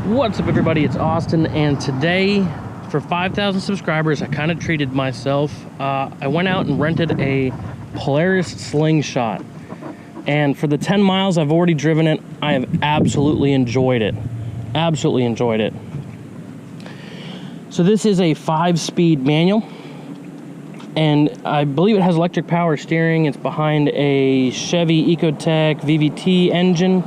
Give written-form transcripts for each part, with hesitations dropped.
What's up, everybody? It's Austin, and today for 5,000 subscribers I kind of treated myself. I went out and rented a Polaris Slingshot, and for the 10 miles I've already driven it, I have absolutely enjoyed it. So this is a 5-speed manual, and I believe it has electric power steering. It's behind a Chevy Ecotec VVT engine.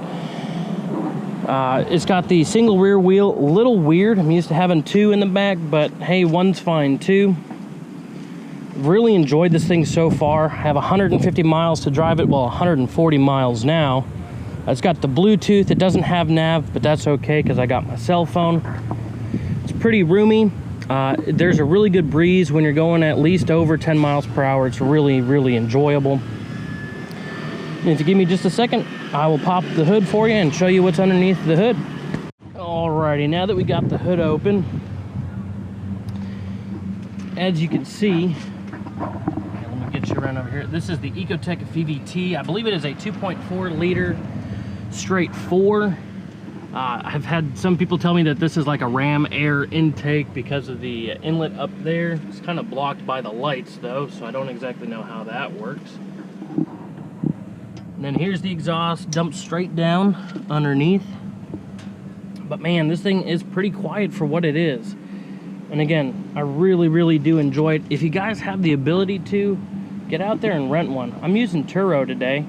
It's got the single rear wheel. A little weird, I'm used to having two in the back, but hey, one's fine too. Really enjoyed this thing so far. I have 150 miles to drive it, well, 140 miles now. It's got the Bluetooth. It doesn't have nav, but that's okay because I got my cell phone. It's pretty roomy. There's a really good breeze when you're going at least over 10 miles per hour. It's really enjoyable. And if you give me just a second, I will pop the hood for you and show you what's underneath the hood. Alrighty, now that we got the hood open, as you can see, let me get you around over here. This is the Ecotec VVT. I believe it is a 2.4 liter straight 4. I've had some people tell me that this is like a ram air intake because of the inlet up there. It's kind of blocked by the lights though, so I don't exactly know how that works. And then here's the exhaust, dumped straight down underneath. But man, this thing is pretty quiet for what it is. And again, I really do enjoy it. If you guys have the ability to, get out there and rent one. I'm using Turo today.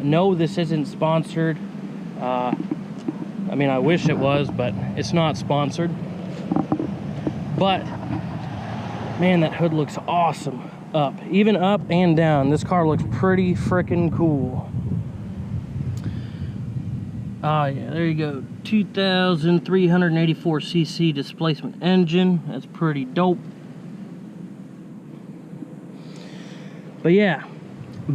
No, this isn't sponsored. I mean, I wish it was, but it's not sponsored. But man, that hood looks awesome. Up, even up and down. This car looks pretty freaking cool. Oh yeah, there you go. 2,384 cc displacement engine. That's pretty dope. But yeah,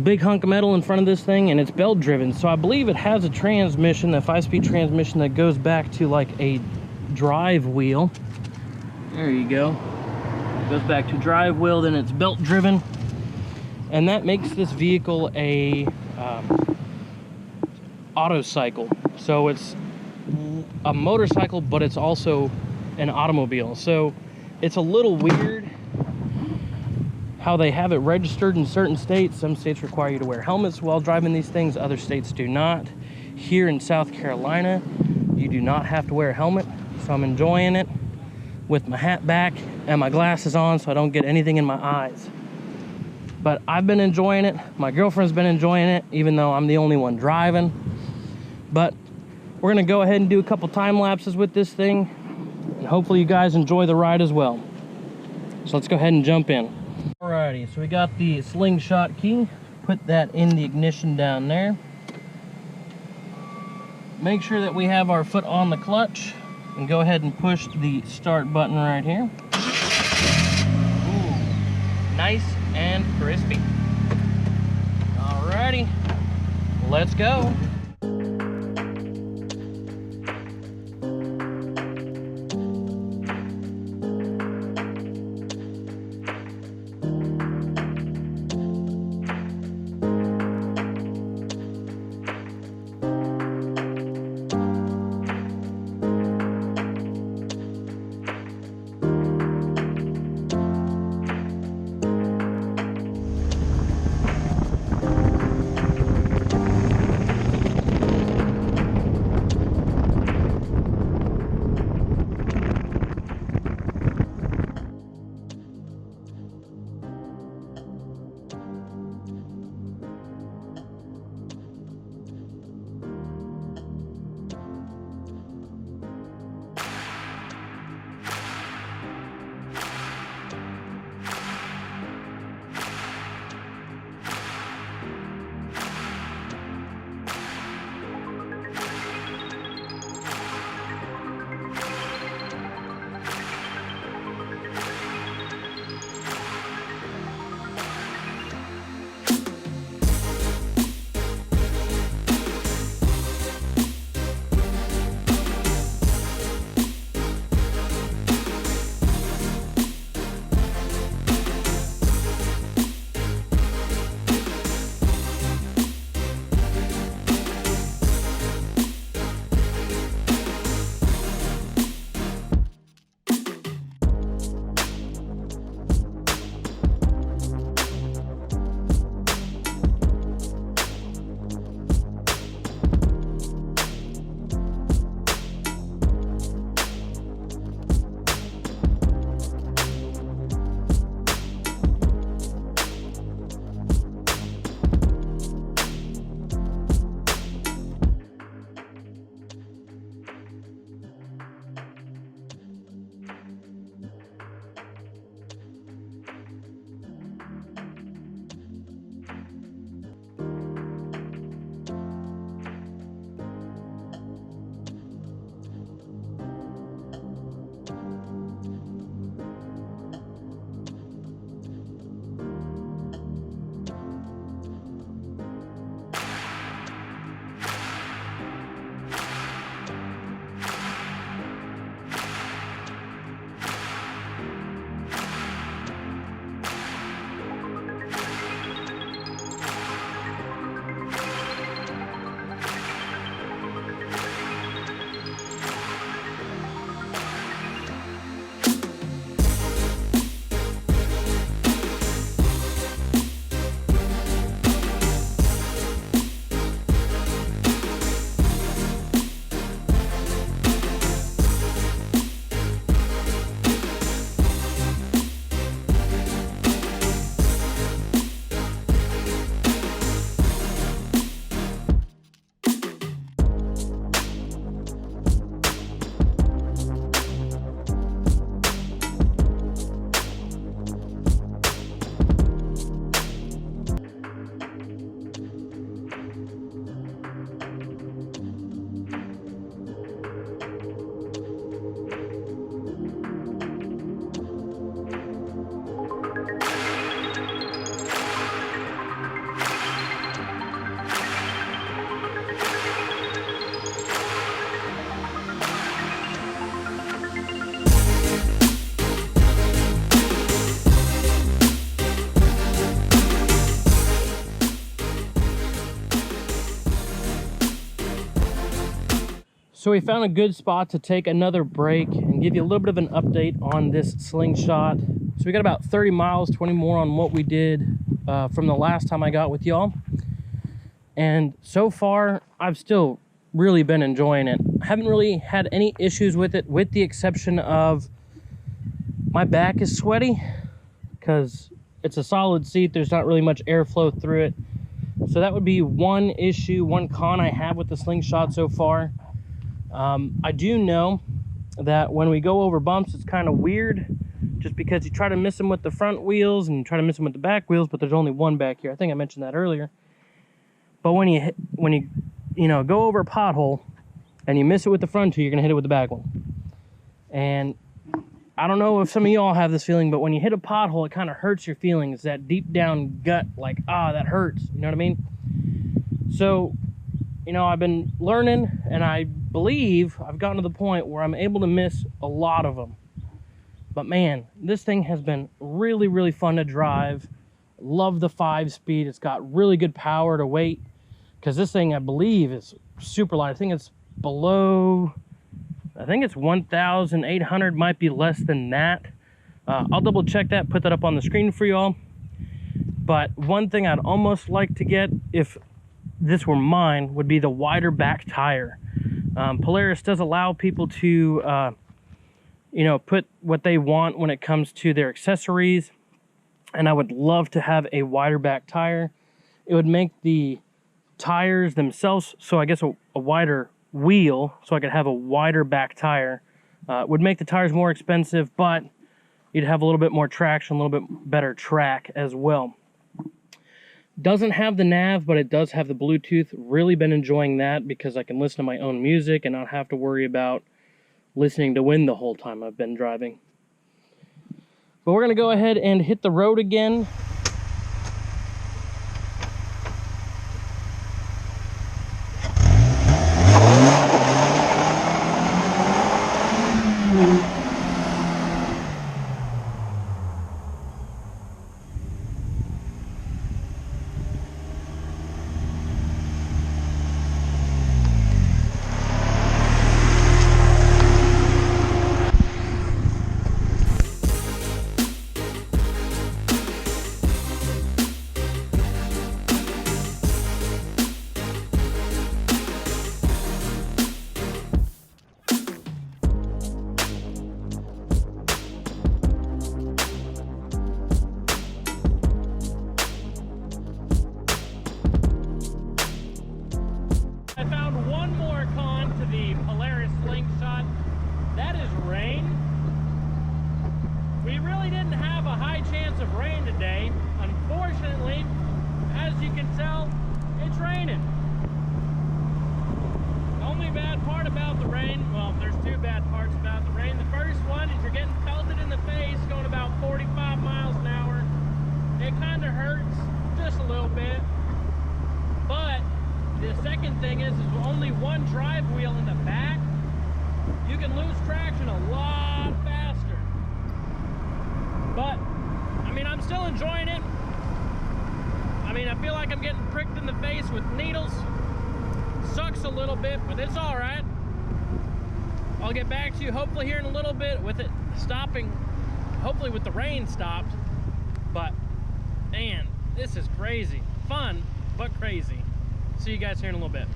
big hunk of metal in front of this thing, and it's belt driven. So I believe it has a transmission, a 5-speed transmission that goes back to like a drive wheel. There you go. Goes back to drive wheel, then it's belt driven, and that makes this vehicle a auto cycle. So it's a motorcycle, but it's also an automobile. So it's a little weird how they have it registered in certain states. Some states require you to wear helmets while driving these things, other states do not. Here in South Carolina, you do not have to wear a helmet, so I'm enjoying it with my hat back and my glasses on so I don't get anything in my eyes. But I've been enjoying it. My girlfriend's been enjoying it, even though I'm the only one driving. But we're gonna go ahead and do a couple time lapses with this thing, and hopefully you guys enjoy the ride as well. So let's go ahead and jump in. Alrighty, so we got the Slingshot key. Put that in the ignition down there. Make sure that we have our foot on the clutch, and go ahead and push the start button right here. Ooh, nice and crispy. Alrighty, let's go. So we found a good spot to take another break and give you a little bit of an update on this Slingshot. So we got about 30 miles, 20 more on what we did from the last time I got with y'all. And so far, I've still really been enjoying it. I haven't really had any issues with it, with the exception of my back is sweaty because it's a solid seat. There's not really much airflow through it. So that would be one issue, one con I have with the Slingshot so far. I do know that when we go over bumps, it's kind of weird just because you try to miss them with the front wheels and you try to miss them with the back wheels, but there's only one back here. I think I mentioned that earlier. But when you know, go over a pothole and you miss it with the front two, you're gonna hit it with the back one. And I don't know if some of y'all have this feeling, but when you hit a pothole, it kind of hurts your feelings, that deep down gut, like, that hurts, you know what I mean? So, you know, I've been learning, and I believe I've gotten to the point where I'm able to miss a lot of them. But man, this thing has been really, really fun to drive. Love the 5-speed. It's got really good power to weight, because this thing, I believe, is super light. I think it's below, I think it's 1,800, might be less than that. I'll double check that, put that up on the screen for y'all. But one thing I'd almost like to get, if this were mine, would be the wider back tire. Polaris does allow people to, you know, put what they want when it comes to their accessories. And I would love to have a wider back tire. It would make the tires themselves, so I guess a wider wheel, so I could have a wider back tire. Would make the tires more expensive, but you'd have a little bit more traction, a little bit better track as well. Doesn't have the nav, but it does have the Bluetooth. Really been enjoying that because I can listen to my own music and not have to worry about listening to wind the whole time I've been driving. But we're going to go ahead and hit the road again. I found one more con to the Polaris Slingshot. That is rain. We really didn't have a high chance of rain today. Unfortunately, as you can tell, it's raining. The only bad part about the rain, well, there's two bad parts about the rain. The first one is you're getting pelted in the face going about 45 miles an hour. It kind of hurts just a little bit. But the second thing is only one drive wheel in the back. You can lose traction a lot faster. But, I mean, I'm still enjoying it. I mean, I feel like I'm getting pricked in the face with needles. Sucks a little bit, but it's all right. I'll get back to you hopefully here in a little bit with it stopping, hopefully with the rain stopped. But, man, this is crazy. Fun, but crazy. See you guys here in a little bit.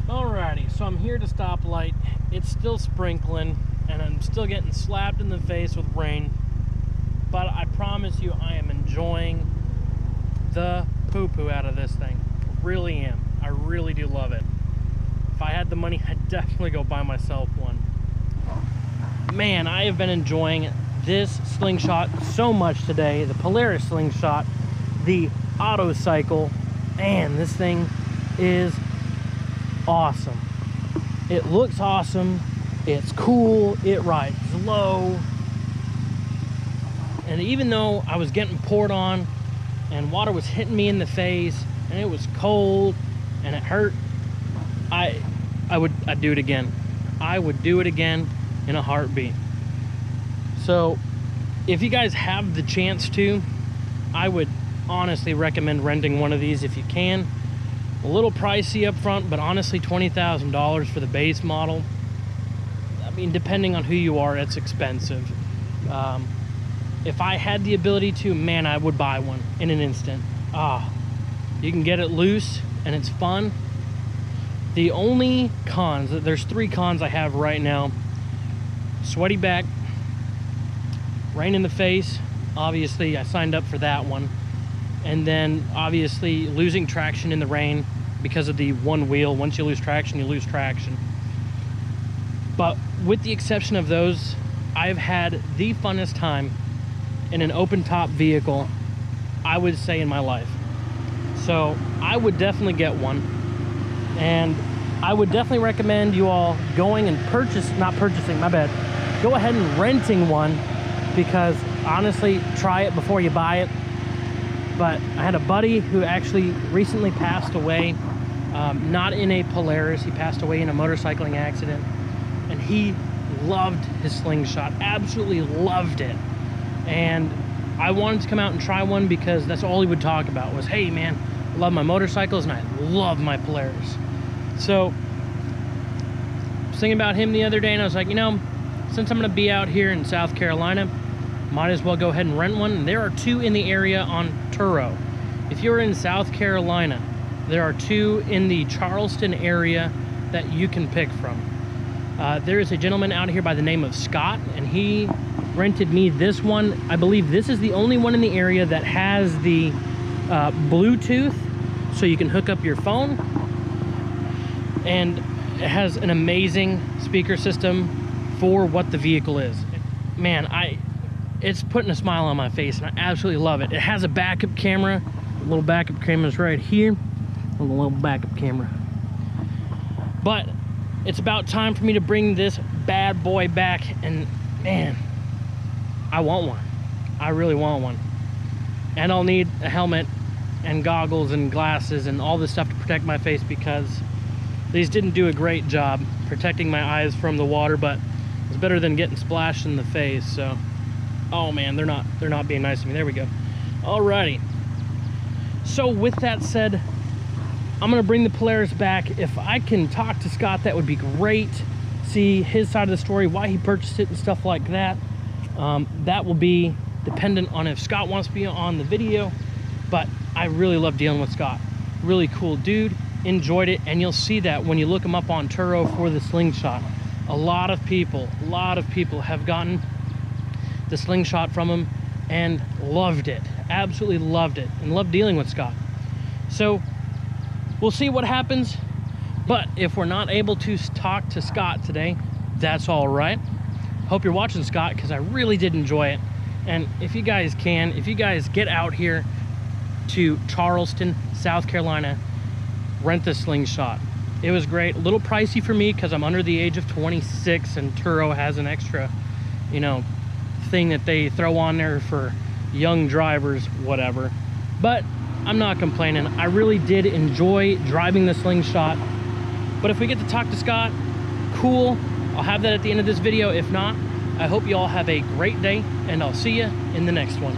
Alrighty, so I'm here at a stoplight. It's still sprinkling and I'm still getting slapped in the face with rain, but I promise you I am enjoying the poo-poo out of this thing. I really am. I really do love it. If I had the money, I'd definitely go buy myself one. Man, I have been enjoying this Slingshot so much today. The Polaris Slingshot, the Auto Cycle. Man, this thing is awesome. It looks awesome. It's cool. It rides low. And even though I was getting poured on and water was hitting me in the face and it was cold and it hurt, I'd do it again. I would do it again in a heartbeat. So if you guys have the chance to, I would honestly recommend renting one of these if you can. A little pricey up front, but honestly $20,000 for the base model. I mean, depending on who you are, it's expensive. If I had the ability to, man, I would buy one in an instant. You can get it loose and it's fun. The only cons, there's 3 cons I have right now. Sweaty back, rain in the face. Obviously, I signed up for that one. And then obviously losing traction in the rain because of the one wheel. Once you lose traction, you lose traction. But with the exception of those, I've had the funnest time in an open top vehicle, I would say, in my life. So I would definitely get one. And I would definitely recommend you all going and go ahead and renting one, because honestly, try it before you buy it. But I had a buddy who actually recently passed away, not in a Polaris. He passed away in a motorcycling accident, and he loved his Slingshot, absolutely loved it. And I wanted to come out and try one because that's all he would talk about was, hey man, I love my motorcycles and I love my Polaris. So I was thinking about him the other day, and I was like, you know, since I'm gonna be out here in South Carolina, might as well go ahead and rent one. And there are 2 in the area on Turo. If you're in South Carolina, there are 2 in the Charleston area that you can pick from. There is a gentleman out here by the name of Scott, and he rented me this one. I believe this is the only one in the area that has the Bluetooth, so you can hook up your phone. And it has an amazing speaker system for what the vehicle is. Man, it's putting a smile on my face, and I absolutely love it. It has a backup camera. The little backup camera's right here. A little backup camera. But it's about time for me to bring this bad boy back, and man, I want one. I really want one. And I'll need a helmet and goggles and glasses and all this stuff to protect my face, because these didn't do a great job protecting my eyes from the water, but it's better than getting splashed in the face. So, oh man, they're not being nice to me. There we go. Alrighty. So with that said, I'm gonna bring the Polaris back. If I can talk to Scott, that would be great. See his side of the story, why he purchased it and stuff like that. That will be dependent on if Scott wants to be on the video, but I really love dealing with Scott. Really cool dude, enjoyed it, and you'll see that when you look him up on Turo for the Slingshot. A lot of people have gotten the Slingshot from him and loved it, absolutely loved it, and loved dealing with Scott. So we'll see what happens, but if we're not able to talk to Scott today, that's all right. Hope you're watching, Scott, because I really did enjoy it. And if you guys get out here to Charleston, South Carolina, rent the Slingshot. It was great. A little pricey for me because I'm under the age of 26, and Turo has an extra, you know, thing that they throw on there for young drivers, whatever. But I'm not complaining. I really did enjoy driving the Slingshot. But if we get to talk to Scott, cool. I'll have that at the end of this video. If not, I hope you all have a great day, and I'll see you in the next one.